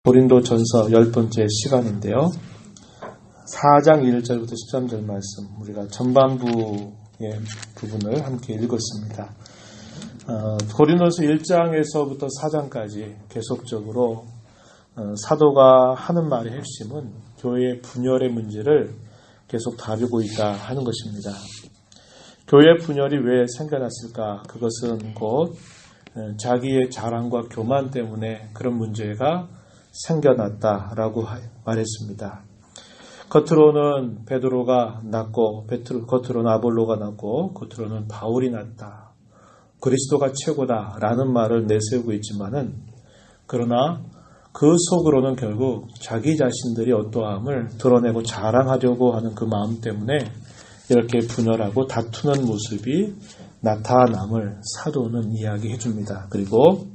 고린도전서 10번째 시간인데요. 4장 1절부터 13절 말씀, 우리가 전반부의 부분을 함께 읽었습니다. 고린도서 1장에서부터 4장까지 계속적으로 사도가 하는 말의 핵심은 교회의 분열의 문제를 계속 다루고 있다 하는 것입니다. 교회 분열이 왜 생겨났을까? 그것은 곧 자기의 자랑과 교만 때문에 그런 문제가 생겨났다라고 말했습니다. 겉으로는 베드로가 낫고, 겉으로는 아볼로가 낫고, 겉으로는 바울이 낫다. 그리스도가 최고다라는 말을 내세우고 있지만은, 그러나 그 속으로는 결국 자기 자신들이 어떠함을 드러내고 자랑하려고 하는 그 마음 때문에 이렇게 분열하고 다투는 모습이 나타남을 사도는 이야기해 줍니다. 그리고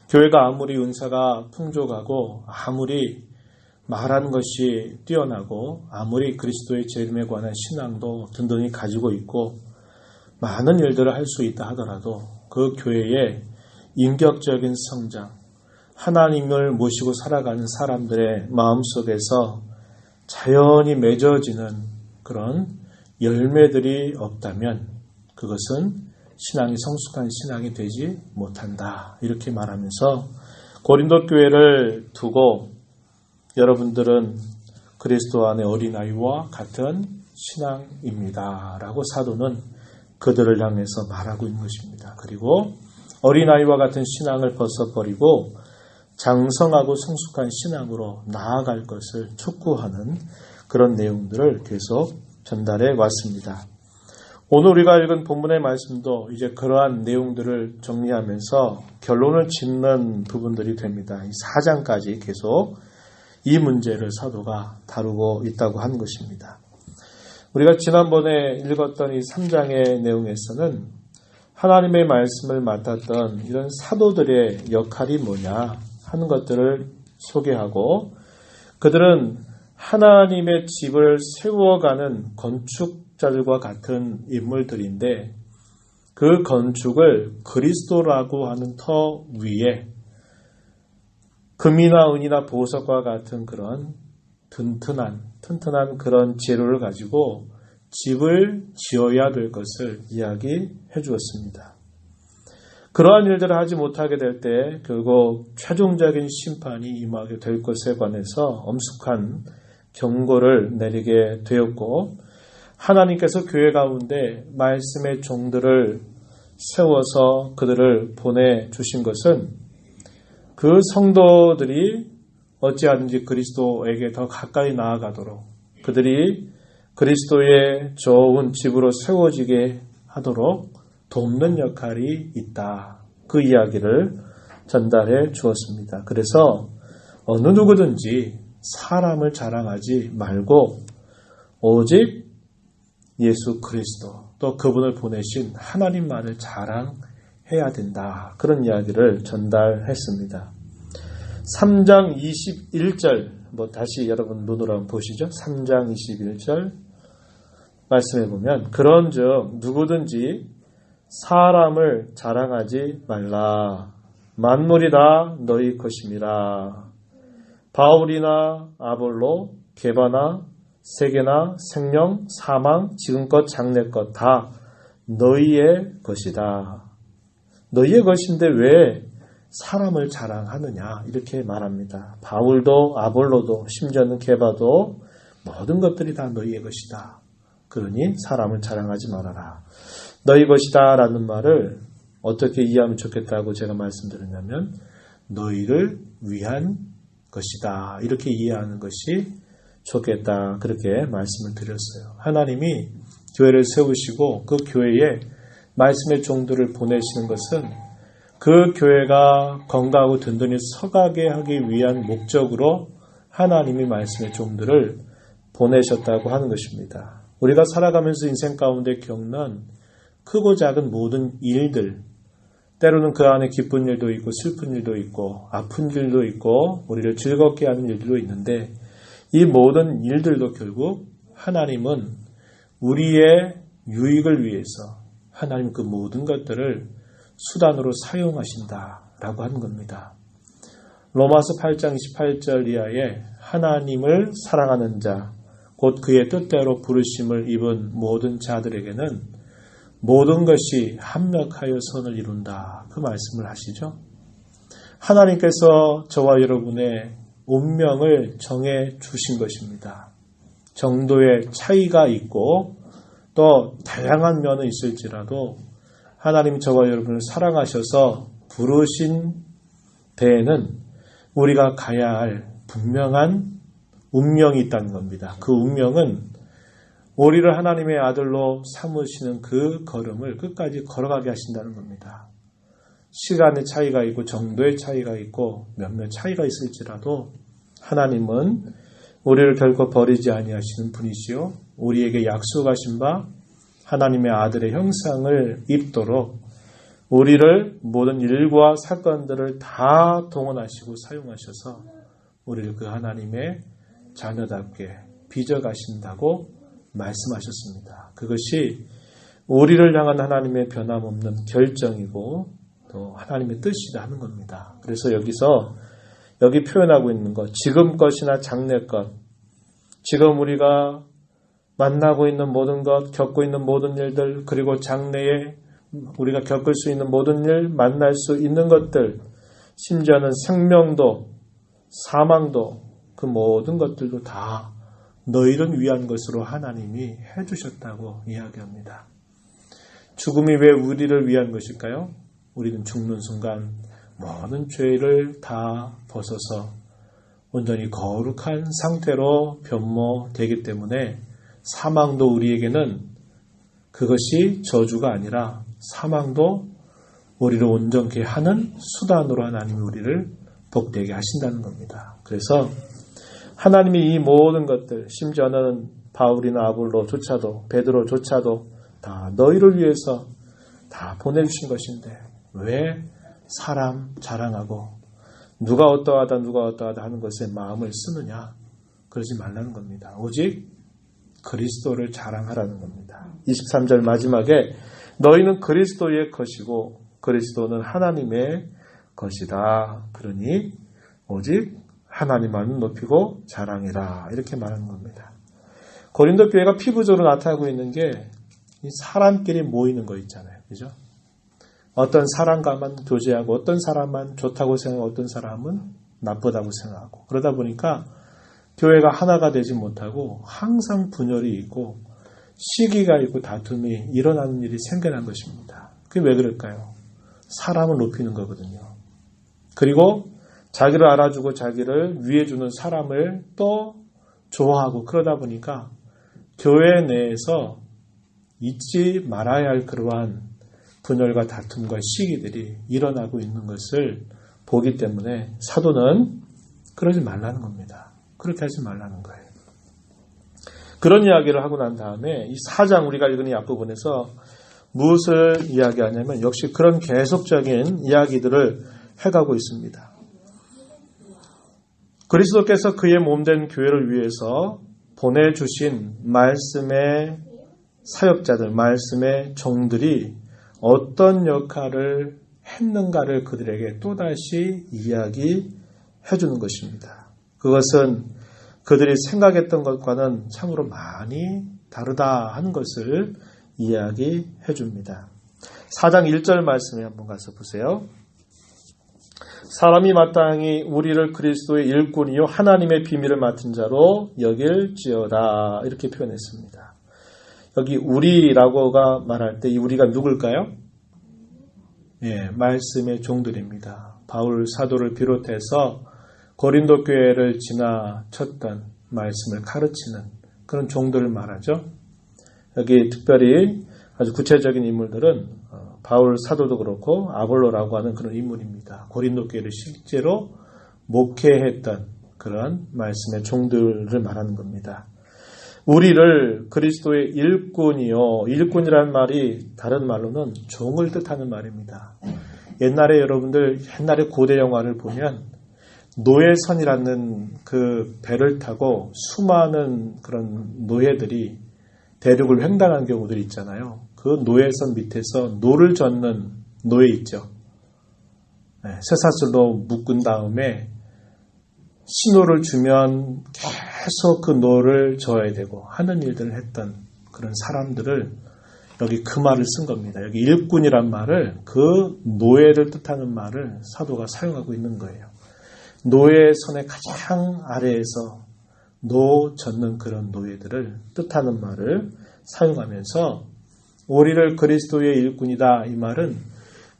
교회가 아무리 은사가 풍족하고 아무리 말하는 것이 뛰어나고 아무리 그리스도의 재림에 관한 신앙도 든든히 가지고 있고 많은 일들을 할 수 있다 하더라도 그 교회의 인격적인 성장, 하나님을 모시고 살아가는 사람들의 마음속에서 자연히 맺어지는 그런 열매들이 없다면 그것은 신앙이 성숙한 신앙이 되지 못한다. 이렇게 말하면서 고린도 교회를 두고 여러분들은 그리스도 안의 어린아이와 같은 신앙입니다. 라고 사도는 그들을 향해서 말하고 있는 것입니다. 그리고 어린아이와 같은 신앙을 벗어버리고 장성하고 성숙한 신앙으로 나아갈 것을 촉구하는 그런 내용들을 계속 전달해 왔습니다. 오늘 우리가 읽은 본문의 말씀도 이제 그러한 내용들을 정리하면서 결론을 짓는 부분들이 됩니다. 이 4장까지 계속 이 문제를 사도가 다루고 있다고 하는 것입니다. 우리가 지난번에 읽었던 이 3장의 내용에서는 하나님의 말씀을 맡았던 이런 사도들의 역할이 뭐냐 하는 것들을 소개하고 그들은 하나님의 집을 세워가는 건축자들과 같은 인물들인데 그 건축을 그리스도라고 하는 터 위에 금이나 은이나 보석과 같은 그런 튼튼한 그런 재료를 가지고 집을 지어야 될 것을 이야기해 주었습니다. 그러한 일들을 하지 못하게 될 때 결국 최종적인 심판이 임하게 될 것에 관해서 엄숙한 경고를 내리게 되었고 하나님께서 교회 가운데 말씀의 종들을 세워서 그들을 보내주신 것은 그 성도들이 어찌하든지 그리스도에게 더 가까이 나아가도록 그들이 그리스도의 좋은 집으로 세워지게 하도록 돕는 역할이 있다. 그 이야기를 전달해 주었습니다. 그래서 어느 누구든지 사람을 자랑하지 말고 오직 예수 그리스도 또 그분을 보내신 하나님만을 자랑해야 된다. 그런 이야기를 전달했습니다. 3장 21절 다시 여러분 눈으로 한번 보시죠. 3장 21절 말씀해 보면 그런즉 누구든지 사람을 자랑하지 말라. 만물이 다 너희 것임이라. 바울이나 아볼로, 게바나, 세계나 생명, 사망, 지금껏 장래것 다 너희의 것이다. 너희의 것인데 왜 사람을 자랑하느냐 이렇게 말합니다. 바울도 아볼로도 심지어는 게바도 모든 것들이 다 너희의 것이다. 그러니 사람을 자랑하지 말아라. 너희 것이다 라는 말을 어떻게 이해하면 좋겠다고 제가 말씀드렸냐면 너희를 위한 것이다. 이렇게 이해하는 것이 좋겠다. 그렇게 말씀을 드렸어요. 하나님이 교회를 세우시고 그 교회에 말씀의 종들을 보내시는 것은 그 교회가 건강하고 든든히 서가게 하기 위한 목적으로 하나님이 말씀의 종들을 보내셨다고 하는 것입니다. 우리가 살아가면서 인생 가운데 겪는 크고 작은 모든 일들, 때로는 그 안에 기쁜 일도 있고 슬픈 일도 있고 아픈 일도 있고 우리를 즐겁게 하는 일도 있는데 이 모든 일들도 결국 하나님은 우리의 유익을 위해서 하나님 그 모든 것들을 수단으로 사용하신다라고 하는 겁니다. 로마서 8장 28절 이하에 하나님을 사랑하는 자, 곧 그의 뜻대로 부르심을 입은 모든 자들에게는 모든 것이 합력하여 선을 이룬다. 그 말씀을 하시죠. 하나님께서 저와 여러분의 운명을 정해 주신 것입니다. 정도의 차이가 있고 또 다양한 면은 있을지라도 하나님이 저와 여러분을 사랑하셔서 부르신 데에는 우리가 가야 할 분명한 운명이 있다는 겁니다. 그 운명은 우리를 하나님의 아들로 삼으시는 그 걸음을 끝까지 걸어가게 하신다는 겁니다. 시간의 차이가 있고 정도의 차이가 있고 몇몇 차이가 있을지라도 하나님은 우리를 결코 버리지 아니하시는 분이시요, 우리에게 약속하신 바 하나님의 아들의 형상을 입도록 우리를 모든 일과 사건들을 다 동원하시고 사용하셔서 우리를 그 하나님의 자녀답게 빚어가신다고 말씀하셨습니다. 그것이 우리를 향한 하나님의 변함없는 결정이고 또 하나님의 뜻이라 하는 겁니다. 그래서 여기 표현하고 있는 것, 지금 것이나 장래 것, 지금 우리가 만나고 있는 모든 것, 겪고 있는 모든 일들, 그리고 장래에 우리가 겪을 수 있는 모든 일, 만날 수 있는 것들, 심지어는 생명도, 사망도, 그 모든 것들도 다 너희를 위한 것으로 하나님이 해주셨다고 이야기합니다. 죽음이 왜 우리를 위한 것일까요? 우리는 죽는 순간 모든 죄를 다 벗어서 온전히 거룩한 상태로 변모되기 때문에 사망도 우리에게는 그것이 저주가 아니라 사망도 우리를 온전케 하는 수단으로 하나님이 우리를 복되게 하신다는 겁니다. 그래서 하나님이 이 모든 것들, 심지어는 바울이나 아볼로조차도, 베드로조차도 다 너희를 위해서 다 보내주신 것인데 왜 사람 자랑하고 누가 어떠하다 하는 것에 마음을 쓰느냐? 그러지 말라는 겁니다. 오직 그리스도를 자랑하라는 겁니다. 23절 마지막에 너희는 그리스도의 것이고 그리스도는 하나님의 것이다. 그러니 오직 하나님만을 높이고 자랑해라. 이렇게 말하는 겁니다. 고린도 교회가 피부적으로 나타나고 있는 게 이 사람끼리 모이는 거 있잖아요. 그죠? 어떤 사람과만 교제하고 어떤 사람만 좋다고 생각하고 어떤 사람은 나쁘다고 생각하고 그러다 보니까 교회가 하나가 되지 못하고 항상 분열이 있고 시기가 있고 다툼이 일어나는 일이 생겨난 것입니다. 그게 왜 그럴까요? 사람을 높이는 거거든요. 그리고 자기를 알아주고 자기를 위해주는 사람을 또 좋아하고 그러다 보니까 교회 내에서 잊지 말아야 할 그러한 분열과 다툼과 시기들이 일어나고 있는 것을 보기 때문에 사도는 그러지 말라는 겁니다. 그렇게 하지 말라는 거예요. 그런 이야기를 하고 난 다음에 이 4장 우리가 읽은 이 앞부분에서 무엇을 이야기하냐면 역시 그런 계속적인 이야기들을 해가고 있습니다. 그리스도께서 그의 몸된 교회를 위해서 보내주신 말씀의 사역자들, 말씀의 종들이 어떤 역할을 했는가를 그들에게 또다시 이야기해 주는 것입니다. 그것은 그들이 생각했던 것과는 참으로 많이 다르다 하는 것을 이야기해 줍니다. 4장 1절 말씀에 한번 가서 보세요. 사람이 마땅히 우리를 그리스도의 일꾼이요 하나님의 비밀을 맡은 자로 여길지어다 이렇게 표현했습니다. 여기 우리라고가 말할 때 이 우리가 누굴까요? 예, 말씀의 종들입니다. 바울 사도를 비롯해서 고린도 교회를 지나쳤던 말씀을 가르치는 그런 종들을 말하죠. 여기 특별히 아주 구체적인 인물들은 바울 사도도 그렇고 아볼로라고 하는 그런 인물입니다. 고린도 교회를 실제로 목회했던 그런 말씀의 종들을 말하는 겁니다. 우리를 그리스도의 일꾼이요. 일꾼이라는 말이 다른 말로는 종을 뜻하는 말입니다. 옛날에 고대 영화를 보면 노예선이라는 그 배를 타고 수많은 그런 노예들이 대륙을 횡단하는 경우들이 있잖아요. 그 노예선 밑에서 노를 젓는 노예 있죠. 쇠사슬로 묶은 다음에 신호를 주면 계속 그 노를 줘야 되고 하는 일들을 했던 그런 사람들을 여기 그 말을 쓴 겁니다. 여기 일꾼이란 말을 그 노예를 뜻하는 말을 사도가 사용하고 있는 거예요. 노예의 선의 가장 아래에서 노 젓는 그런 노예들을 뜻하는 말을 사용하면서 우리를 그리스도의 일꾼이다 이 말은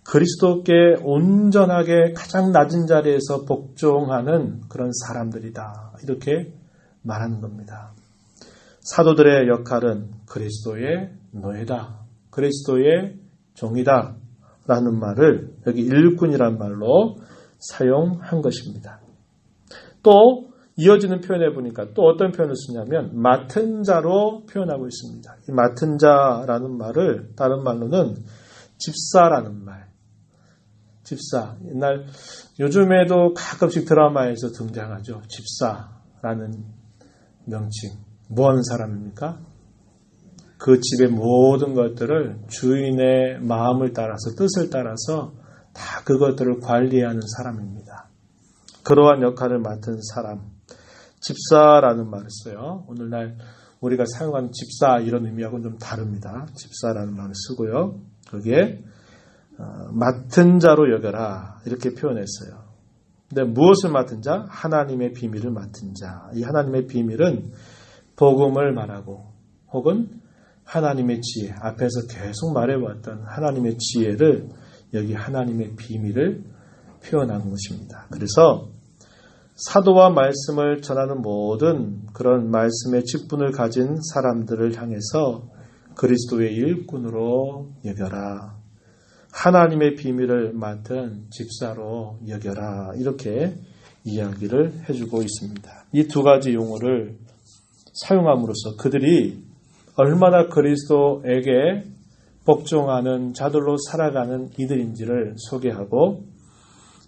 그리스도께 온전하게 가장 낮은 자리에서 복종하는 그런 사람들이다 이렇게 말하는 겁니다. 사도들의 역할은 그리스도의 노예다, 그리스도의 종이다 라는 말을 여기 일꾼이란 말로 사용한 것입니다. 또 이어지는 표현해 보니까 또 어떤 표현을 쓰냐면 맡은 자로 표현하고 있습니다. 이 맡은 자라는 말을 다른 말로는 집사라는 말, 집사. 옛날 요즘에도 가끔씩 드라마에서 등장하죠. 집사라는 명칭. 뭐 하는 사람입니까? 그 집의 모든 것들을 주인의 마음을 따라서 뜻을 따라서 다 그것들을 관리하는 사람입니다. 그러한 역할을 맡은 사람, 집사라는 말을 써요. 오늘날 우리가 사용하는 집사 이런 의미하고는 좀 다릅니다. 집사라는 말을 쓰고요. 거기에 맡은 자로 여겨라 이렇게 표현했어요. 근데 무엇을 맡은 자? 하나님의 비밀을 맡은 자. 이 하나님의 비밀은 복음을 말하고 혹은 하나님의 지혜, 앞에서 계속 말해왔던 하나님의 지혜를 여기 하나님의 비밀을 표현한 것입니다. 그래서 사도와 말씀을 전하는 모든 그런 말씀의 직분을 가진 사람들을 향해서 그리스도의 일꾼으로 여겨라. 하나님의 비밀을 맡은 집사로 여겨라. 이렇게 이야기를 해주고 있습니다. 이 두 가지 용어를 사용함으로써 그들이 얼마나 그리스도에게 복종하는 자들로 살아가는 이들인지를 소개하고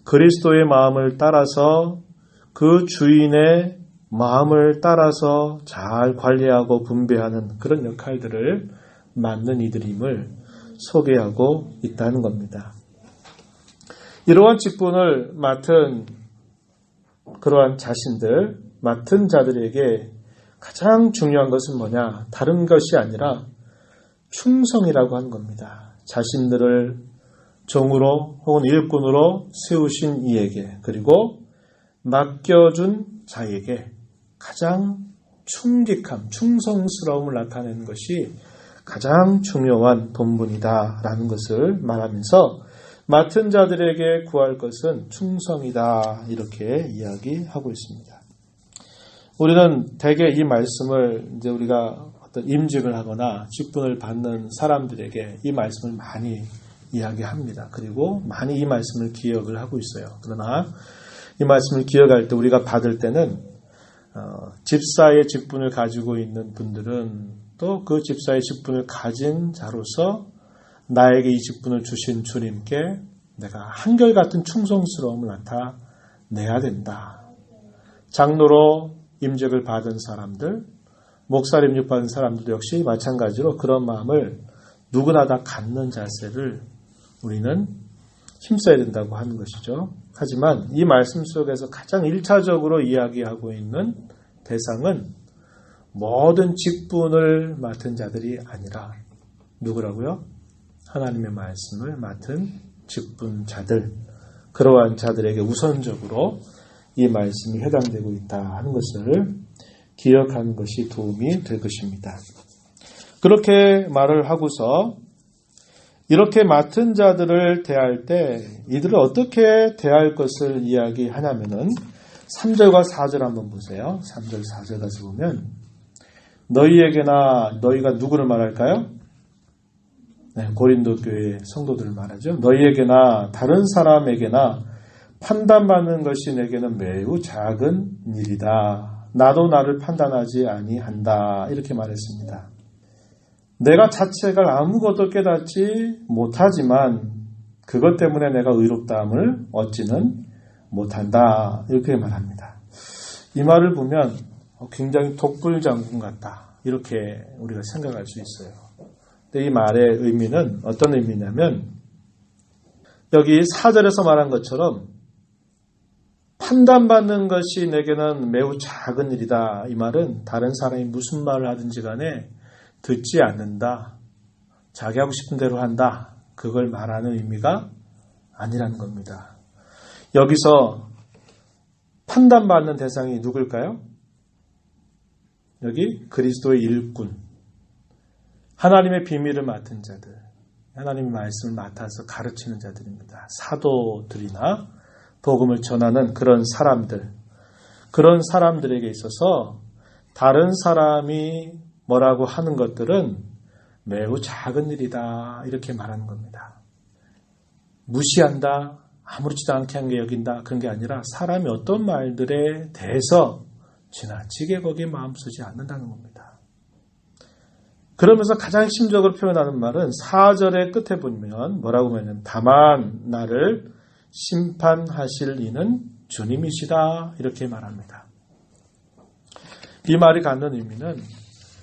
그리스도의 마음을 따라서 그 주인의 마음을 따라서 잘 관리하고 분배하는 그런 역할들을 맡는 이들임을 소개하고 있다는 겁니다. 이러한 직분을 맡은 그러한 자신들, 맡은 자들에게 가장 중요한 것은 뭐냐? 다른 것이 아니라 충성이라고 하는 겁니다. 자신들을 종으로 혹은 일꾼으로 세우신 이에게 그리고 맡겨준 자에게 가장 충직함, 충성스러움을 나타내는 것이 가장 중요한 본분이다라는 것을 말하면서 맡은 자들에게 구할 것은 충성이다 이렇게 이야기하고 있습니다. 우리는 대개 이 말씀을 이제 우리가 어떤 임직을 하거나 직분을 받는 사람들에게 이 말씀을 많이 이야기합니다. 그리고 많이 이 말씀을 기억을 하고 있어요. 그러나 이 말씀을 기억할 때 우리가 받을 때는 집사의 직분을 가지고 있는 분들은 또 그 집사의 직분을 가진 자로서 나에게 이 직분을 주신 주님께 내가 한결같은 충성스러움을 나타내야 된다. 장로로 임직을 받은 사람들, 목사를 임직받은 사람들도 역시 마찬가지로 그런 마음을 누구나 다 갖는 자세를 우리는 힘써야 된다고 하는 것이죠. 하지만 이 말씀 속에서 가장 1차적으로 이야기하고 있는 대상은 모든 직분을 맡은 자들이 아니라 누구라고요? 하나님의 말씀을 맡은 직분자들, 그러한 자들에게 우선적으로 이 말씀이 해당되고 있다 하는 것을 기억하는 것이 도움이 될 것입니다. 그렇게 말을 하고서 이렇게 맡은 자들을 대할 때 이들을 어떻게 대할 것을 이야기하냐면은 3절과 4절 한번 보세요. 3절, 4절 가서 보면 너희에게나 너희가 누구를 말할까요? 네, 고린도 교회 성도들을 말하죠. 너희에게나 다른 사람에게나 판단받는 것이 내게는 매우 작은 일이다. 나도 나를 판단하지 아니한다. 이렇게 말했습니다. 내가 자책을 아무것도 깨닫지 못하지만 그것 때문에 내가 의롭다함을 얻지는 못한다. 이렇게 말합니다. 이 말을 보면 굉장히 독불장군 같다. 이렇게 우리가 생각할 수 있어요. 근데 이 말의 의미는 어떤 의미냐면 여기 4절에서 말한 것처럼 판단받는 것이 내게는 매우 작은 일이다. 이 말은 다른 사람이 무슨 말을 하든지 간에 듣지 않는다. 자기 하고 싶은 대로 한다. 그걸 말하는 의미가 아니라는 겁니다. 여기서 판단받는 대상이 누굴까요? 여기 그리스도의 일꾼, 하나님의 비밀을 맡은 자들, 하나님의 말씀을 맡아서 가르치는 자들입니다. 사도들이나 복음을 전하는 그런 사람들, 그런 사람들에게 있어서 다른 사람이 뭐라고 하는 것들은 매우 작은 일이다. 이렇게 말하는 겁니다. 무시한다, 아무렇지도 않게 한 게 여긴다. 그런 게 아니라 사람이 어떤 말들에 대해서 지나치게 거기에 마음 쓰지 않는다는 겁니다. 그러면서 가장 핵심적으로 표현하는 말은 4절의 끝에 보면 뭐라고 하냐면 다만 나를 심판하실 이는 주님이시다. 이렇게 말합니다. 이 말이 갖는 의미는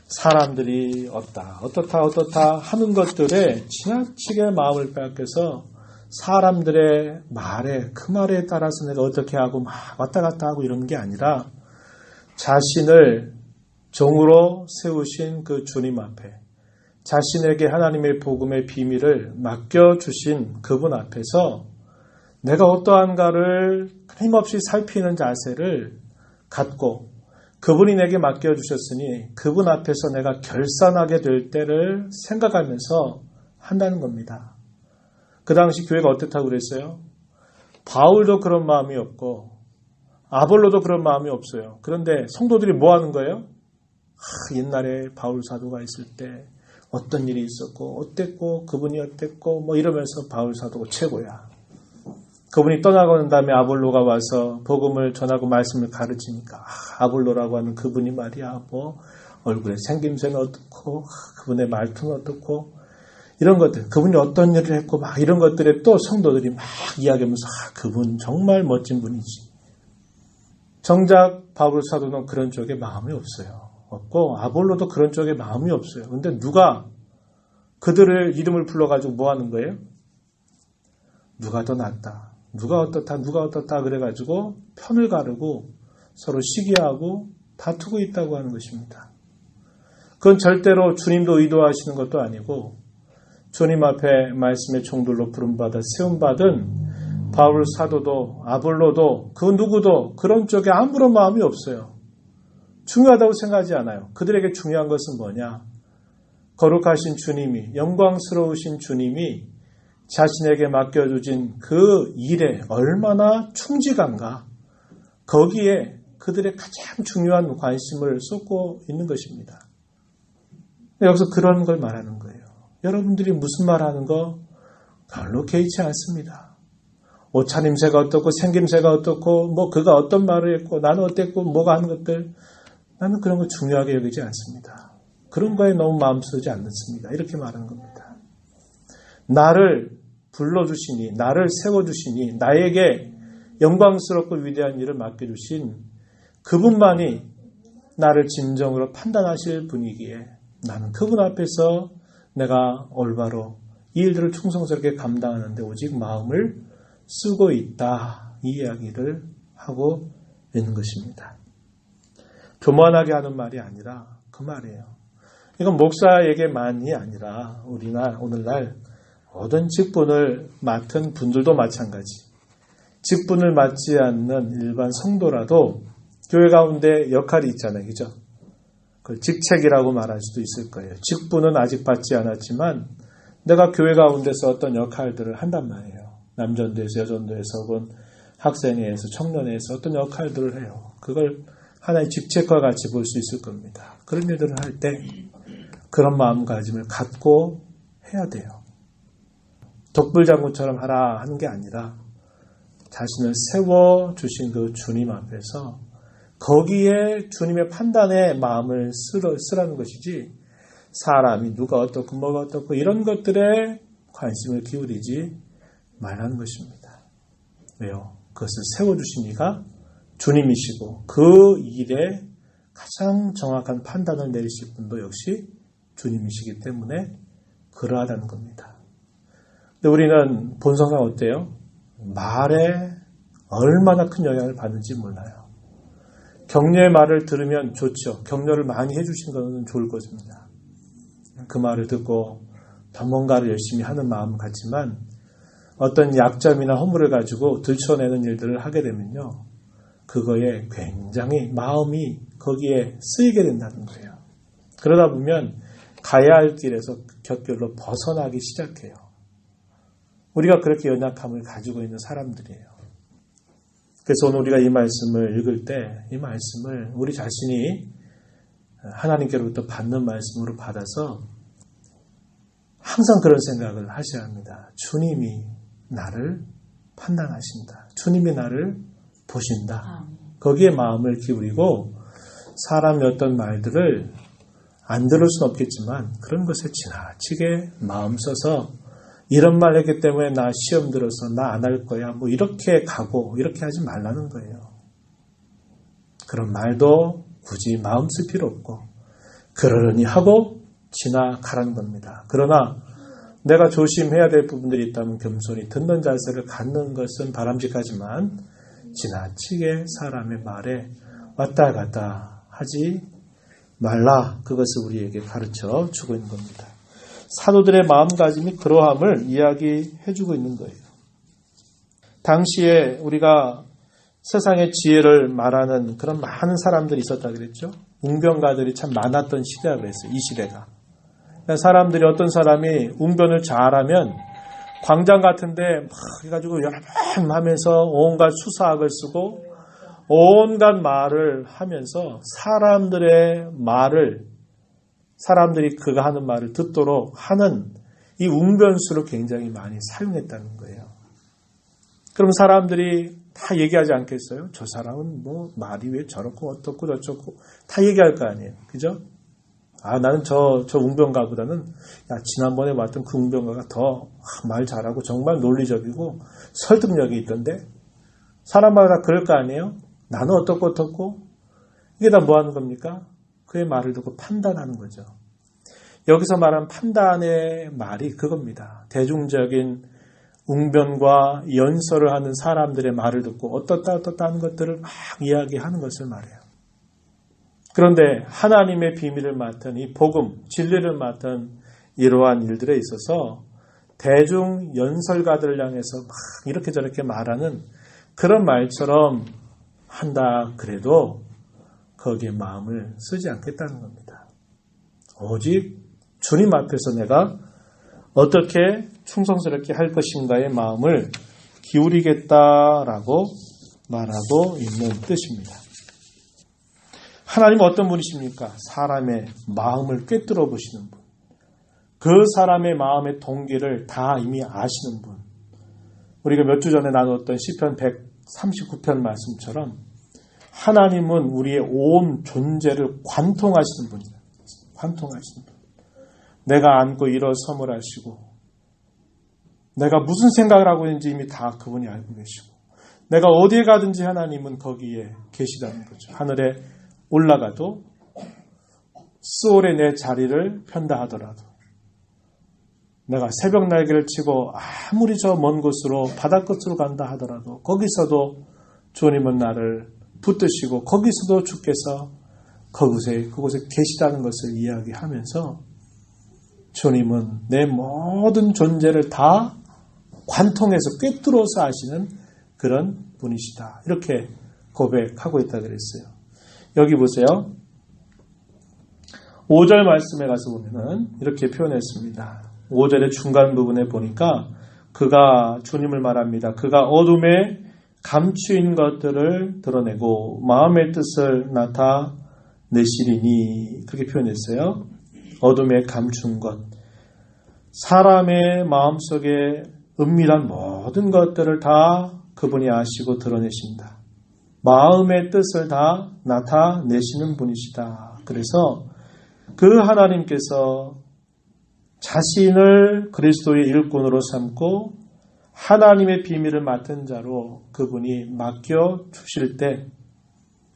사람들이 어떻다 하는 것들에 지나치게 마음을 빼앗겨서 사람들의 말에 그 말에 따라서 내가 어떻게 하고 막 왔다 갔다 하고 이런 게 아니라 자신을 종으로 세우신 그 주님 앞에 자신에게 하나님의 복음의 비밀을 맡겨주신 그분 앞에서 내가 어떠한가를 끊임없이 살피는 자세를 갖고 그분이 내게 맡겨주셨으니 그분 앞에서 내가 결산하게 될 때를 생각하면서 한다는 겁니다. 그 당시 교회가 어떻다고 그랬어요? 바울도 그런 마음이 없고 아볼로도 그런 마음이 없어요. 그런데 성도들이 뭐 하는 거예요? 옛날에 바울 사도가 있을 때 어떤 일이 있었고 어땠고 그분이 어땠고 뭐 이러면서 바울 사도가 최고야. 그분이 떠나고 난 다음에 아볼로가 와서 복음을 전하고 말씀을 가르치니까 아볼로라고 하는 그분이 말이야 뭐 얼굴에 생김새는 어떻고 그분의 말투는 어떻고 이런 것들 그분이 어떤 일을 했고 막 이런 것들에 또 성도들이 막 이야기하면서 그분 정말 멋진 분이지. 정작 바울 사도는 그런 쪽에 마음이 없고 아볼로도 그런 쪽에 마음이 없어요. 근데 누가 그들을 이름을 불러가지고 뭐 하는 거예요? 누가 더 낫다. 누가 어떻다 그래가지고 편을 가르고 서로 시기하고 다투고 있다고 하는 것입니다. 그건 절대로 주님도 의도하시는 것도 아니고 주님 앞에 말씀의 종들로 부름받아 세움받은 바울 사도도 아볼로도 그 누구도 그런 쪽에 아무런 마음이 없어요. 중요하다고 생각하지 않아요. 그들에게 중요한 것은 뭐냐? 거룩하신 주님이 영광스러우신 주님이 자신에게 맡겨주신 그 일에 얼마나 충직한가 거기에 그들의 가장 중요한 관심을 쏟고 있는 것입니다. 여기서 그런 걸 말하는 거예요. 여러분들이 무슨 말하는 거 별로 개의치 않습니다. 옷차림새가 어떻고 생김새가 어떻고 뭐 그가 어떤 말을 했고 나는 어땠고 뭐가 하는 것들 나는 그런 거 중요하게 여기지 않습니다. 그런 거에 너무 마음 쓰지 않습니다. 이렇게 말하는 겁니다. 나를 불러주시니 나를 세워주시니 나에게 영광스럽고 위대한 일을 맡겨주신 그분만이 나를 진정으로 판단하실 분이기에 나는 그분 앞에서 내가 올바로 이 일들을 충성스럽게 감당하는데 오직 마음을 쓰고 있다. 이 이야기를 하고 있는 것입니다. 교만하게 하는 말이 아니라 그 말이에요. 이건 목사에게만이 아니라 우리나 오늘날 모든 직분을 맡은 분들도 마찬가지. 직분을 맡지 않는 일반 성도라도 교회 가운데 역할이 있잖아요. 그죠? 그 직책이라고 말할 수도 있을 거예요. 직분은 아직 받지 않았지만 내가 교회 가운데서 어떤 역할들을 한단 말이에요. 남전도에서 여전도에서 혹은 학생회에서 청년회에서 어떤 역할들을 해요. 그걸 하나의 직책과 같이 볼 수 있을 겁니다. 그런 일들을 할 때 그런 마음가짐을 갖고 해야 돼요. 독불장군처럼 하라 하는 게 아니라 자신을 세워주신 그 주님 앞에서 거기에 주님의 판단에 마음을 쓰라는 것이지 사람이 누가 어떻고 뭐가 어떻고 이런 것들에 관심을 기울이지 말라는 것입니다. 왜요? 그것을 세워주신 이가 주님이시고 그 일에 가장 정확한 판단을 내리실 분도 역시 주님이시기 때문에 그러하다는 겁니다. 근데 우리는 본성상 어때요? 말에 얼마나 큰 영향을 받는지 몰라요. 격려의 말을 들으면 좋죠. 격려를 많이 해주신 것은 좋을 것입니다. 그 말을 듣고 더 뭔가를 열심히 하는 마음 같지만 어떤 약점이나 허물을 가지고 들춰내는 일들을 하게 되면요. 그거에 굉장히 마음이 거기에 쓰이게 된다는 거예요. 그러다 보면 가야 할 길에서 곁길로 벗어나기 시작해요. 우리가 그렇게 연약함을 가지고 있는 사람들이에요. 그래서 오늘 우리가 이 말씀을 읽을 때 이 말씀을 우리 자신이 하나님께로부터 받는 말씀으로 받아서 항상 그런 생각을 하셔야 합니다. 주님이 나를 판단하신다. 주님이 나를 보신다. 거기에 마음을 기울이고 사람의 어떤 말들을 안 들을 수는 없겠지만 그런 것에 지나치게 마음 써서 이런 말 했기 때문에 나 시험 들어서 나 안 할 거야. 뭐 이렇게 가고 이렇게 하지 말라는 거예요. 그런 말도 굳이 마음 쓸 필요 없고 그러려니 하고 지나가라는 겁니다. 그러나 내가 조심해야 될 부분들이 있다면 겸손히 듣는 자세를 갖는 것은 바람직하지만 지나치게 사람의 말에 왔다 갔다 하지 말라. 그것을 우리에게 가르쳐 주고 있는 겁니다. 사도들의 마음가짐이 그러함을 이야기해 주고 있는 거예요. 당시에 우리가 세상의 지혜를 말하는 그런 많은 사람들이 있었다 그랬죠. 웅변가들이 참 많았던 시대라 그랬어요. 이 시대가. 사람들이 어떤 사람이 웅변을 잘하면 광장 같은데 막 해가지고 여러 번 하면서 온갖 수사학을 쓰고 온갖 말을 하면서 사람들의 말을 사람들이 그가 하는 말을 듣도록 하는 이 웅변수를 굉장히 많이 사용했다는 거예요. 그럼 사람들이 다 얘기하지 않겠어요? 저 사람은 뭐 말이 왜 저렇고 어떻고 저렇고 다 얘기할 거 아니에요. 그죠? 아, 나는 저 웅변가보다는 야, 지난번에 봤던 그 웅변가가 더 말 잘하고 정말 논리적이고 설득력이 있던데 사람마다 다 그럴 거 아니에요? 나는 어떻고 이게 다 뭐 하는 겁니까? 그의 말을 듣고 판단하는 거죠. 여기서 말한 판단의 말이 그겁니다. 대중적인 웅변과 연설을 하는 사람들의 말을 듣고 어떻다 하는 것들을 막 이야기하는 것을 말해요. 그런데 하나님의 비밀을 맡은 이 복음, 진리를 맡은 이러한 일들에 있어서 대중 연설가들을 향해서 막 이렇게 저렇게 말하는 그런 말처럼 한다 그래도 거기에 마음을 쓰지 않겠다는 겁니다. 오직 주님 앞에서 내가 어떻게 충성스럽게 할 것인가의 마음을 기울이겠다라고 말하고 있는 뜻입니다. 하나님은 어떤 분이십니까? 사람의 마음을 꿰뚫어 보시는 분. 그 사람의 마음의 동기를 다 이미 아시는 분. 우리가 몇 주 전에 나눴던 시편 139편 말씀처럼 하나님은 우리의 온 존재를 관통하시는 분이에요. 관통하시는 분. 내가 앉고 일어섬을 하시고 내가 무슨 생각을 하고 있는지 이미 다 그분이 알고 계시고 내가 어디에 가든지 하나님은 거기에 계시다는 거죠. 하늘에 올라가도 수월에 내 자리를 편다 하더라도 내가 새벽 날개를 치고 아무리 저 먼 곳으로 바다 끝으로 간다 하더라도 거기서도 주님은 나를 붙드시고 거기서도 주께서 그곳에 계시다는 것을 이야기하면서 주님은 내 모든 존재를 다 관통해서 꿰뚫어서 아시는 그런 분이시다. 이렇게 고백하고 있다 그랬어요. 여기 보세요. 5절 말씀에 가서 보면은 이렇게 표현했습니다. 5절의 중간 부분에 보니까 그가 주님을 말합니다. 그가 어둠에 감추인 것들을 드러내고 마음의 뜻을 나타내시리니 그렇게 표현했어요. 어둠에 감춘 것. 사람의 마음속에 은밀한 모든 것들을 다 그분이 아시고 드러내신다. 마음의 뜻을 다 나타내시는 분이시다. 그래서 그 하나님께서 자신을 그리스도의 일꾼으로 삼고 하나님의 비밀을 맡은 자로 그분이 맡겨 주실 때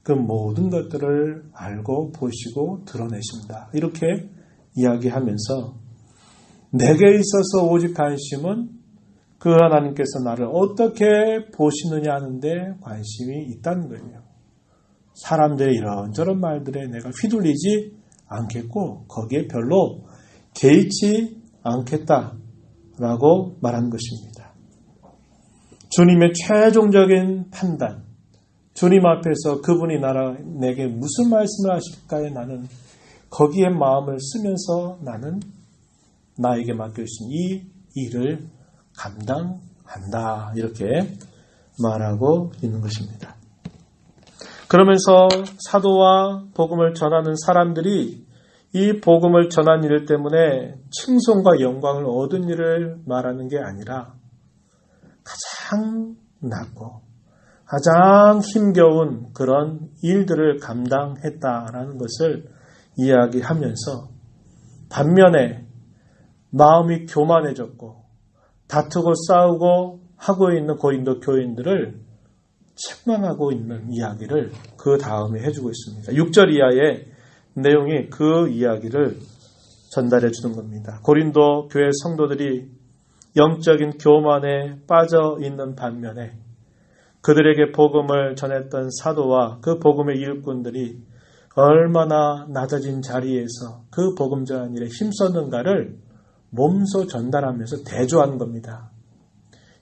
그 모든 것들을 알고 보시고 드러내신다. 이렇게 이야기하면서 내게 있어서 오직 관심은 그 하나님께서 나를 어떻게 보시느냐 하는데 관심이 있다는 거예요. 사람들의 이런저런 말들에 내가 휘둘리지 않겠고 거기에 별로 개의치 않겠다라고 말한 것입니다. 주님의 최종적인 판단, 주님 앞에서 그분이 내게 무슨 말씀을 하실까에 나는 거기에 마음을 쓰면서 나는 나에게 맡겨주신 이 일을 감당한다. 이렇게 말하고 있는 것입니다. 그러면서 사도와 복음을 전하는 사람들이 이 복음을 전한 일 때문에 칭송과 영광을 얻은 일을 말하는 게 아니라 가장 낮고 가장 힘겨운 그런 일들을 감당했다라는 것을 이야기하면서 반면에 마음이 교만해졌고 다투고 싸우고 하고 있는 고린도 교인들을 책망하고 있는 이야기를 그 다음에 해주고 있습니다. 6절 이하의 내용이 그 이야기를 전달해 주는 겁니다. 고린도 교회 성도들이 영적인 교만에 빠져 있는 반면에 그들에게 복음을 전했던 사도와 그 복음의 일꾼들이 얼마나 낮아진 자리에서 그 복음 전한 일에 힘썼는가를 몸소 전달하면서 대조하는 겁니다.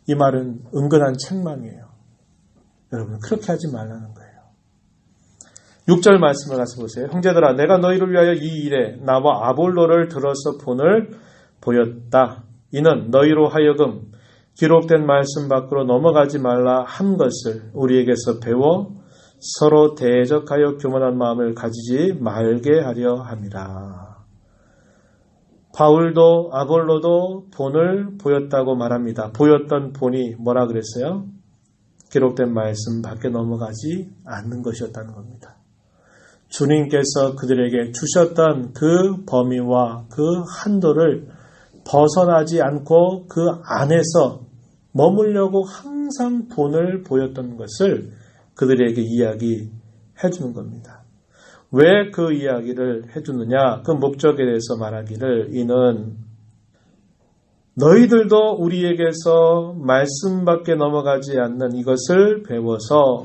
이 말은 은근한 책망이에요. 여러분 그렇게 하지 말라는 거예요. 6절 말씀을 가서 보세요. 형제들아 내가 너희를 위하여 이 일에 나와 아볼로를 들어서 본을 보였다. 이는 너희로 하여금 기록된 말씀 밖으로 넘어가지 말라 한 것을 우리에게서 배워 서로 대적하여 교만한 마음을 가지지 말게 하려 함이라. 바울도 아볼로도 본을 보였다고 말합니다. 보였던 본이 뭐라 그랬어요? 기록된 말씀 밖에 넘어가지 않는 것이었다는 겁니다. 주님께서 그들에게 주셨던 그 범위와 그 한도를 벗어나지 않고 그 안에서 머물려고 항상 본을 보였던 것을 그들에게 이야기해 주는 겁니다. 왜 그 이야기를 해주느냐? 그 목적에 대해서 말하기를 이는 너희들도 우리에게서 말씀 밖에 넘어가지 않는 이것을 배워서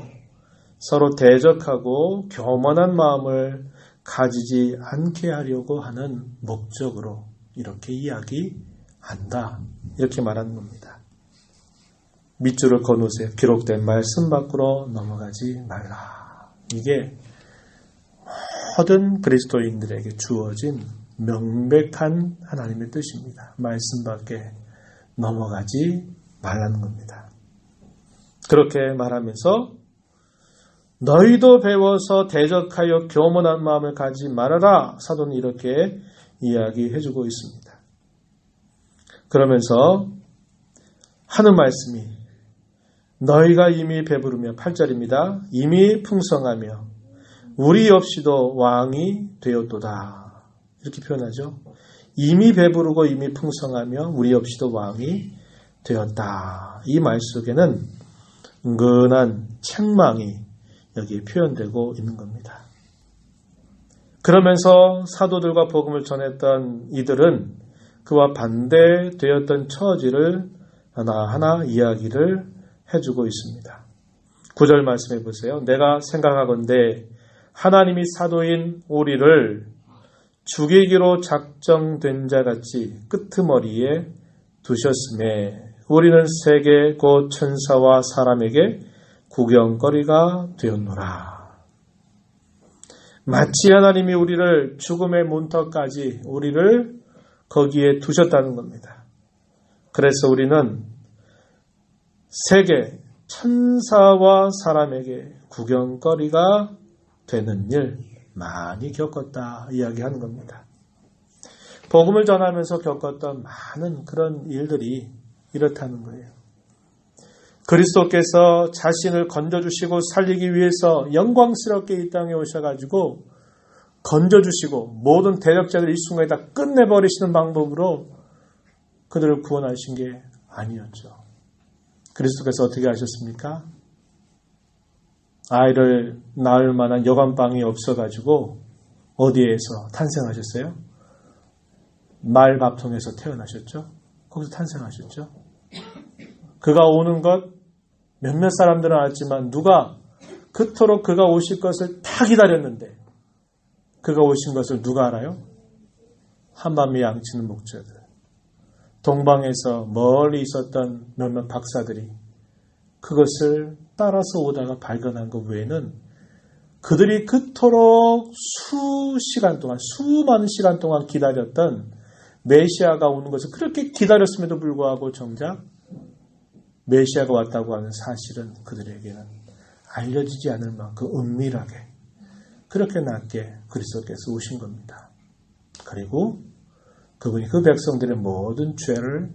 서로 대적하고 교만한 마음을 가지지 않게 하려고 하는 목적으로 이렇게 이야기한다. 이렇게 말하는 겁니다. 밑줄을 그어놓으세요. 기록된 말씀 밖으로 넘어가지 말라. 이게 모든 그리스도인들에게 주어진 명백한 하나님의 뜻입니다. 말씀 밖에 넘어가지 말라는 겁니다. 그렇게 말하면서 너희도 배워서 대적하여 교만한 마음을 가지 말아라. 사도는 이렇게 이야기해주고 있습니다. 그러면서 하는 말씀이 너희가 이미 배부르며 8절입니다. 이미 풍성하며 우리 없이도 왕이 되었도다. 이렇게 표현하죠. 이미 배부르고 이미 풍성하며 우리 없이도 왕이 되었다. 이 말 속에는 은근한 책망이 여기에 표현되고 있는 겁니다. 그러면서 사도들과 복음을 전했던 이들은 그와 반대되었던 처지를 하나하나 이야기를 해주고 있습니다. 9절 말씀해 보세요. 내가 생각하건대 하나님이 사도인 우리를 죽이기로 작정된 자같이 끄트머리에 두셨음에 우리는 세계 곧 천사와 사람에게 구경거리가 되었노라. 마치 하나님이 우리를 죽음의 문턱까지 우리를 거기에 두셨다는 겁니다. 그래서 우리는 세계 천사와 사람에게 구경거리가 되는 일 많이 겪었다 이야기하는 겁니다. 복음을 전하면서 겪었던 많은 그런 일들이 이렇다는 거예요. 그리스도께서 자신을 건져주시고 살리기 위해서 영광스럽게 이 땅에 오셔가지고 건져주시고 모든 대적자들 이 순간에 다 끝내버리시는 방법으로 그들을 구원하신 게 아니었죠. 그리스도께서 어떻게 하셨습니까? 아이를 낳을 만한 여관방이 없어가지고 어디에서 탄생하셨어요? 말밥통에서 태어나셨죠? 거기서 탄생하셨죠? 그가 오는 것 몇몇 사람들은 알지만 누가 그토록 그가 오실 것을 다 기다렸는데 그가 오신 것을 누가 알아요? 한밤에 양치는 목자들, 동방에서 멀리 있었던 몇몇 박사들이 그것을 따라서 오다가 발견한 것 외에는 그들이 그토록 수많은 시간 동안 기다렸던 메시아가 오는 것을 그렇게 기다렸음에도 불구하고 정작 메시아가 왔다고 하는 사실은 그들에게는 알려지지 않을 만큼 은밀하게 그렇게 낮게 그리스도께서 오신 겁니다. 그리고 그분이 그 백성들의 모든 죄를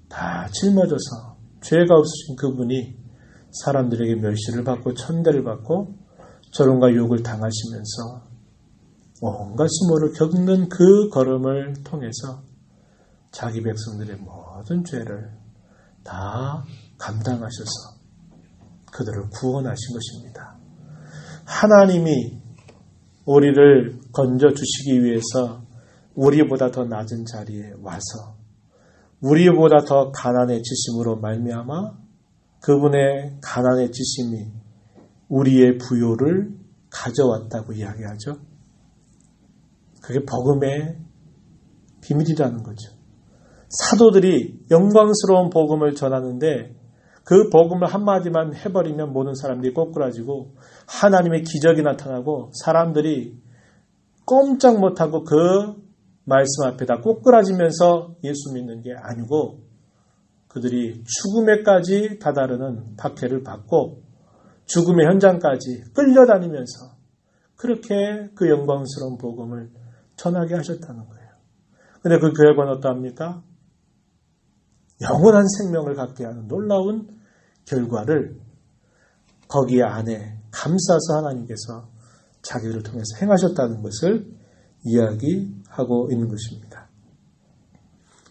다 짊어져서 죄가 없으신 그분이 사람들에게 멸시를 받고 천대를 받고 조롱과 욕을 당하시면서 온갖 수모를 겪는 그 걸음을 통해서 자기 백성들의 모든 죄를 다 감당하셔서 그들을 구원하신 것입니다. 하나님이 우리를 건져주시기 위해서 우리보다 더 낮은 자리에 와서 우리보다 더 가난해지심으로 말미암아 그분의 가난해지심이 우리의 부요를 가져왔다고 이야기하죠. 그게 복음의 비밀이라는 거죠. 사도들이 영광스러운 복음을 전하는데 그 복음을 한마디만 해버리면 모든 사람들이 꼬꾸라지고 하나님의 기적이 나타나고 사람들이 꼼짝 못하고 그 말씀 앞에다 꼬꾸라지면서 예수 믿는 게 아니고 그들이 죽음에까지 다다르는 박해를 받고 죽음의 현장까지 끌려다니면서 그렇게 그 영광스러운 복음을 전하게 하셨다는 거예요. 근데 그 결과는 어떠합니까? 영원한 생명을 갖게 하는 놀라운 결과를 거기에 안에 감싸서 하나님께서 자기를 통해서 행하셨다는 것을 이야기하고 있는 것입니다.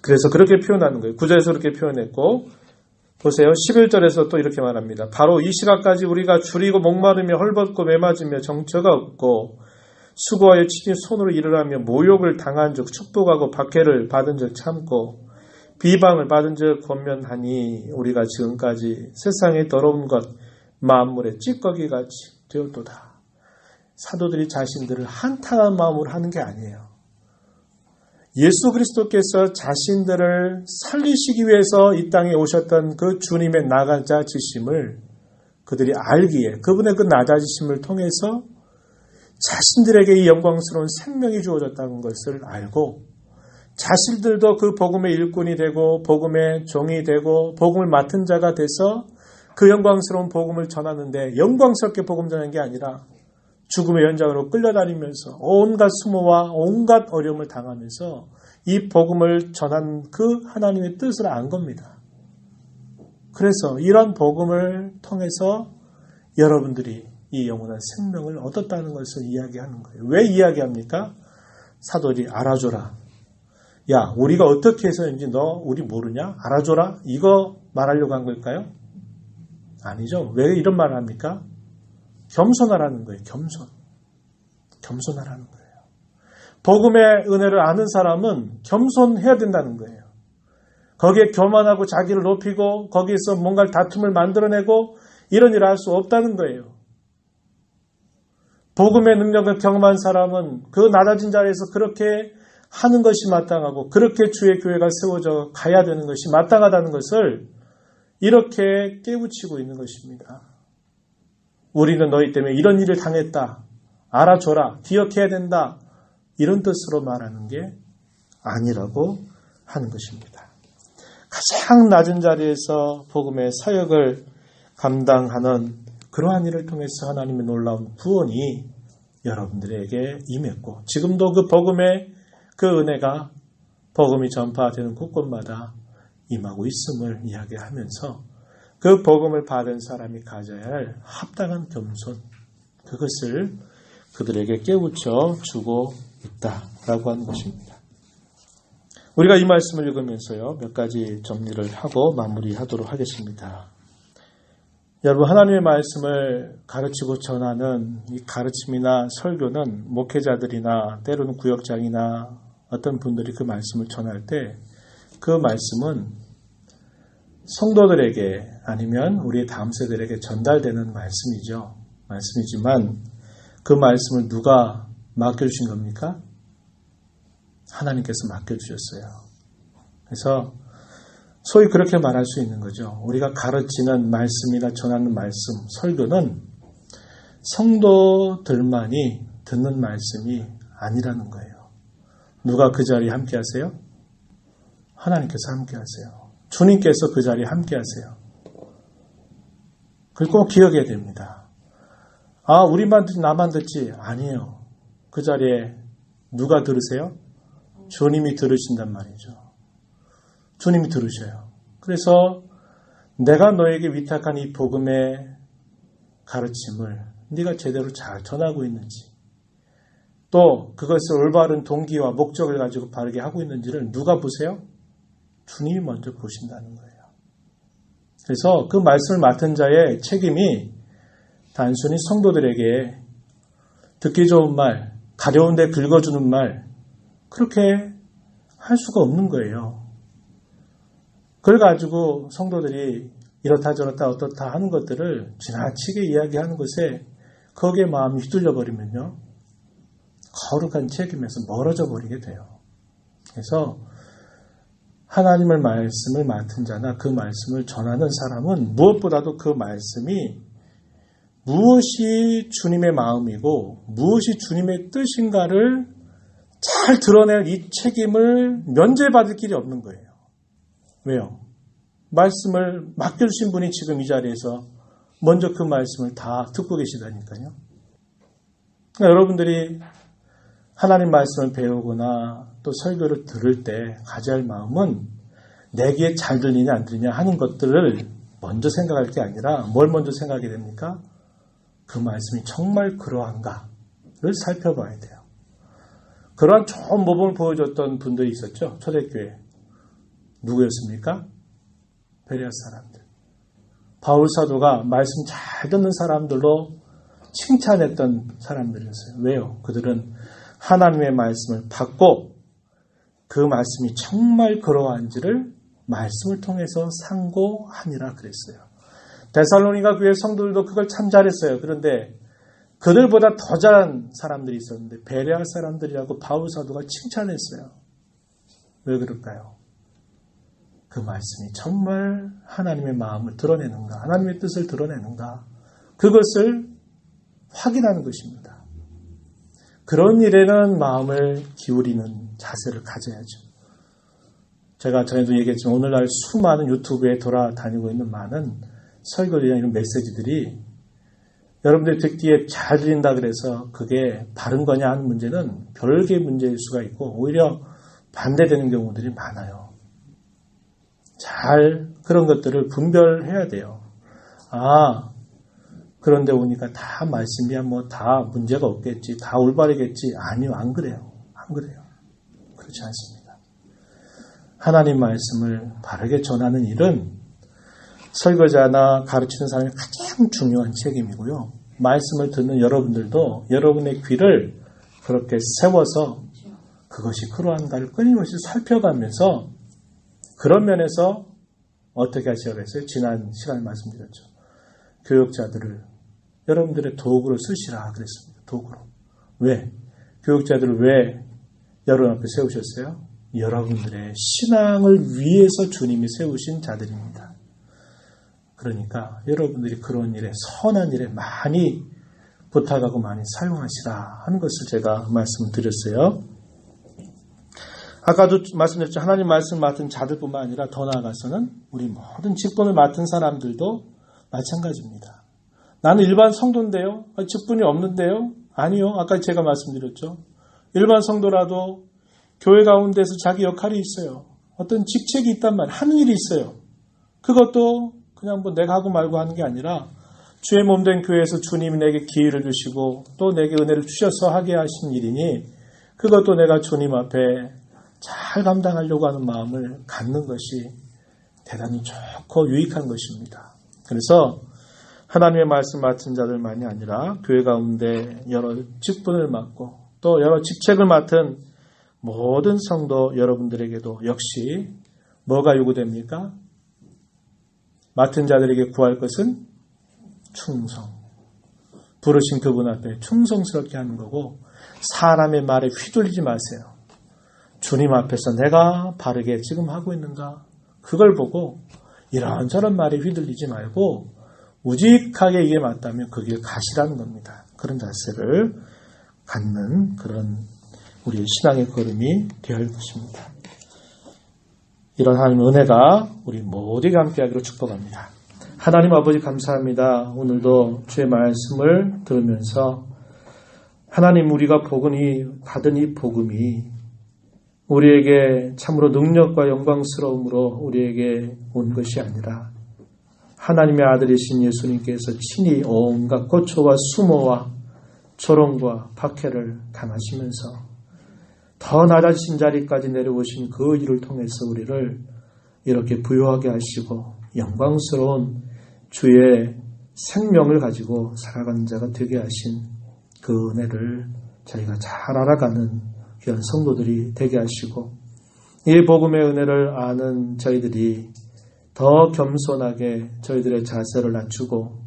그래서 그렇게 표현하는 거예요. 9절에서 그렇게 표현했고 보세요. 11절에서 또 이렇게 말합니다. 바로 이 시각까지 우리가 줄이고 목마르며 헐벗고 매맞으며 정처가 없고 수고하여 친히 손으로 일을 하며 모욕을 당한 적 축복하고 박해를 받은 적 참고 비방을 받은 적 권면하니 우리가 지금까지 세상의 더러운 것 만물의 찌꺼기같이 되었도다. 사도들이 자신들을 한탄한 마음으로 하는 게 아니에요. 예수 그리스도께서 자신들을 살리시기 위해서 이 땅에 오셨던 그 주님의 낮아지심을 그들이 알기에 그분의 그 낮아지심을 통해서 자신들에게 이 영광스러운 생명이 주어졌다는 것을 알고 자신들도 그 복음의 일꾼이 되고 복음의 종이 되고 복음을 맡은 자가 돼서 그 영광스러운 복음을 전하는데 영광스럽게 복음 전하는 게 아니라 죽음의 현장으로 끌려다니면서 온갖 수모와 온갖 어려움을 당하면서 이 복음을 전한 그 하나님의 뜻을 안 겁니다. 그래서 이런 복음을 통해서 여러분들이 이 영원한 생명을 얻었다는 것을 이야기하는 거예요. 왜 이야기합니까? 사도들이 알아줘라. 야, 우리가 어떻게 해서인지 너 우리 모르냐? 알아줘라. 이거 말하려고 한 걸까요? 아니죠. 왜 이런 말을 합니까? 겸손하라는 거예요. 겸손하라는 거예요. 복음의 은혜를 아는 사람은 겸손해야 된다는 거예요. 거기에 교만하고 자기를 높이고 거기에서 뭔가 다툼을 만들어내고 이런 일을 할 수 없다는 거예요. 복음의 능력을 경험한 사람은 그 낮아진 자리에서 그렇게 하는 것이 마땅하고 그렇게 주의 교회가 세워져 가야 되는 것이 마땅하다는 것을 이렇게 깨우치고 있는 것입니다. 우리는 너희 때문에 이런 일을 당했다. 알아줘라. 기억해야 된다. 이런 뜻으로 말하는 게 아니라고 하는 것입니다. 가장 낮은 자리에서 복음의 사역을 감당하는 그러한 일을 통해서 하나님의 놀라운 구원이 여러분들에게 임했고 지금도 그 복음의 그 은혜가 복음이 전파되는 곳곳마다 임하고 있음을 이야기하면서 그 복음을 받은 사람이 가져야 할 합당한 겸손 그것을 그들에게 깨우쳐 주고 있다라고 하는 것입니다. 우리가 이 말씀을 읽으면서요 몇 가지 정리를 하고 마무리하도록 하겠습니다. 여러분 하나님의 말씀을 가르치고 전하는 이 가르침이나 설교는 목회자들이나 때로는 구역장이나 어떤 분들이 그 말씀을 전할 때 그 말씀은 성도들에게 아니면 우리 다음 세대들에게 전달되는 말씀이지만 그 말씀을 누가 맡겨주신 겁니까? 하나님께서 맡겨주셨어요. 그래서 소위 그렇게 말할 수 있는 거죠. 우리가 가르치는 말씀이나 전하는 말씀, 설교는 성도들만이 듣는 말씀이 아니라는 거예요. 누가 그 자리에 함께 하세요? 하나님께서 함께 하세요. 주님께서 그 자리에 함께 하세요. 그걸 꼭 기억해야 됩니다. 우리만 듣지 나만 듣지? 아니에요. 그 자리에 누가 들으세요? 주님이 들으신단 말이죠. 주님이 들으셔요. 그래서 내가 너에게 위탁한 이 복음의 가르침을 네가 제대로 잘 전하고 있는지, 또 그것을 올바른 동기와 목적을 가지고 바르게 하고 있는지를 누가 보세요? 주님이 먼저 보신다는 거예요. 그래서 그 말씀을 맡은 자의 책임이 단순히 성도들에게 듣기 좋은 말, 가려운데 긁어주는 말, 그렇게 할 수가 없는 거예요. 그걸 가지고 성도들이 이렇다 저렇다 어떻다 하는 것들을 지나치게 이야기하는 것에 거기에 마음이 휘둘려 버리면요, 거룩한 책임에서 멀어져 버리게 돼요. 그래서 하나님의 말씀을 맡은 자나 그 말씀을 전하는 사람은 무엇보다도 그 말씀이 무엇이 주님의 마음이고 무엇이 주님의 뜻인가를 잘 드러낼 이 책임을 면제받을 길이 없는 거예요. 왜요? 말씀을 맡겨주신 분이 지금 이 자리에서 먼저 그 말씀을 다 듣고 계시다니까요. 그러니까 여러분들이 하나님 말씀을 배우거나 또 설교를 들을 때 가져야 할 마음은 내 귀에 잘 들리냐 안 들리냐 하는 것들을 먼저 생각할 게 아니라 뭘 먼저 생각하게 됩니까? 그 말씀이 정말 그러한가를 살펴봐야 돼요. 그러한 좋은 모범을 보여줬던 분들이 있었죠. 초대교회. 누구였습니까? 베레아 사람들. 바울 사도가 말씀 잘 듣는 사람들로 칭찬했던 사람들이었어요. 왜요? 그들은 하나님의 말씀을 받고 그 말씀이 정말 그러한지를 말씀을 통해서 상고하니라 그랬어요. 데살로니가 교회 성도들도 그걸 참 잘했어요. 그런데 그들보다 더 잘한 사람들이 있었는데 베레아 사람들이라고 바울 사도가 칭찬했어요. 왜 그럴까요? 그 말씀이 정말 하나님의 마음을 드러내는가, 하나님의 뜻을 드러내는가, 그것을 확인하는 것입니다. 그런 일에는 마음을 기울이는 자세를 가져야죠. 제가 전에도 얘기했지만 오늘날 수많은 유튜브에 돌아다니고 있는 많은 설교들이나 이런 메시지들이 여러분들이 듣기에 잘 들린다 그래서 그게 바른 거냐 하는 문제는 별개의 문제일 수가 있고 오히려 반대되는 경우들이 많아요. 잘 그런 것들을 분별해야 돼요. 그런데 오니까 다 말씀이야 뭐 다 문제가 없겠지, 다 올바르겠지. 아니요, 안 그래요. 안 그래요. 그렇지 않습니다. 하나님 말씀을 바르게 전하는 일은 설교자나 가르치는 사람이 가장 중요한 책임이고요. 말씀을 듣는 여러분들도 여러분의 귀를 그렇게 세워서 그것이 그러한가를 끊임없이 살펴가면서 그런 면에서 어떻게 하시라고 했어요? 지난 시간에 말씀드렸죠. 교육자들을 여러분들의 도구로 쓰시라 그랬습니다. 도구로. 왜? 교육자들을 왜 여러분 앞에 세우셨어요? 여러분들의 신앙을 위해서 주님이 세우신 자들입니다. 그러니까 여러분들이 그런 일에, 선한 일에 많이 부탁하고 많이 사용하시라 하는 것을 제가 말씀을 드렸어요. 아까도 말씀드렸죠. 하나님 말씀을 맡은 자들뿐만 아니라 더 나아가서는 우리 모든 직분을 맡은 사람들도 마찬가지입니다. 나는 일반 성도인데요? 직분이 없는데요? 아니요. 아까 제가 말씀드렸죠. 일반 성도라도 교회 가운데서 자기 역할이 있어요. 어떤 직책이 있단 말이에요. 하는 일이 있어요. 그것도 그냥 뭐 내가 하고 말고 하는 게 아니라 주의 몸된 교회에서 주님이 내게 기회를 주시고 또 내게 은혜를 주셔서 하게 하신 일이니 그것도 내가 주님 앞에 잘 감당하려고 하는 마음을 갖는 것이 대단히 좋고 유익한 것입니다. 그래서 하나님의 말씀 맡은 자들만이 아니라 교회 가운데 여러 직분을 맡고 또 여러 직책을 맡은 모든 성도 여러분들에게도 역시 뭐가 요구됩니까? 맡은 자들에게 구할 것은 충성. 부르신 그분 앞에 충성스럽게 하는 거고 사람의 말에 휘둘리지 마세요. 주님 앞에서 내가 바르게 지금 하고 있는가? 그걸 보고 이런저런 말에 휘둘리지 말고 우직하게 이게 맞다면 그 길 가시라는 겁니다. 그런 자세를 갖는 그런 우리의 신앙의 걸음이 되어야 할 것입니다. 이런 하나님의 은혜가 우리 모두에게 함께하기로 축복합니다. 하나님 아버지 감사합니다. 오늘도 주의 말씀을 들으면서 하나님 우리가 받은 이 복음이 우리에게 참으로 능력과 영광스러움으로 우리에게 온 것이 아니라 하나님의 아들이신 예수님께서 친히 온갖 고초와 수모와 조롱과 박해를 당하시면서 더 낮아진 자리까지 내려오신 그 일을 통해서 우리를 이렇게 부유하게 하시고 영광스러운 주의 생명을 가지고 살아가는 자가 되게 하신 그 은혜를 저희가 잘 알아가는 귀한 성도들이 되게 하시고 이 복음의 은혜를 아는 저희들이 더 겸손하게 저희들의 자세를 낮추고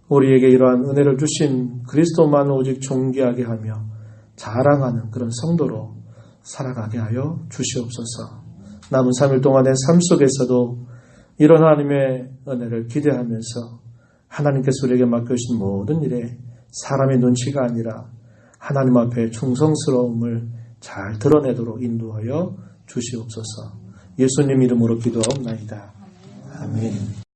우리에게 이러한 은혜를 주신 그리스도만 오직 존귀하게 하며 자랑하는 그런 성도로 살아가게 하여 주시옵소서. 남은 3일 동안의 삶 속에서도 이런 하나님의 은혜를 기대하면서 하나님께서 우리에게 맡겨주신 모든 일에 사람의 눈치가 아니라 하나님 앞에 충성스러움을 잘 드러내도록 인도하여 주시옵소서. 예수님 이름으로 기도하옵나이다. 아멘.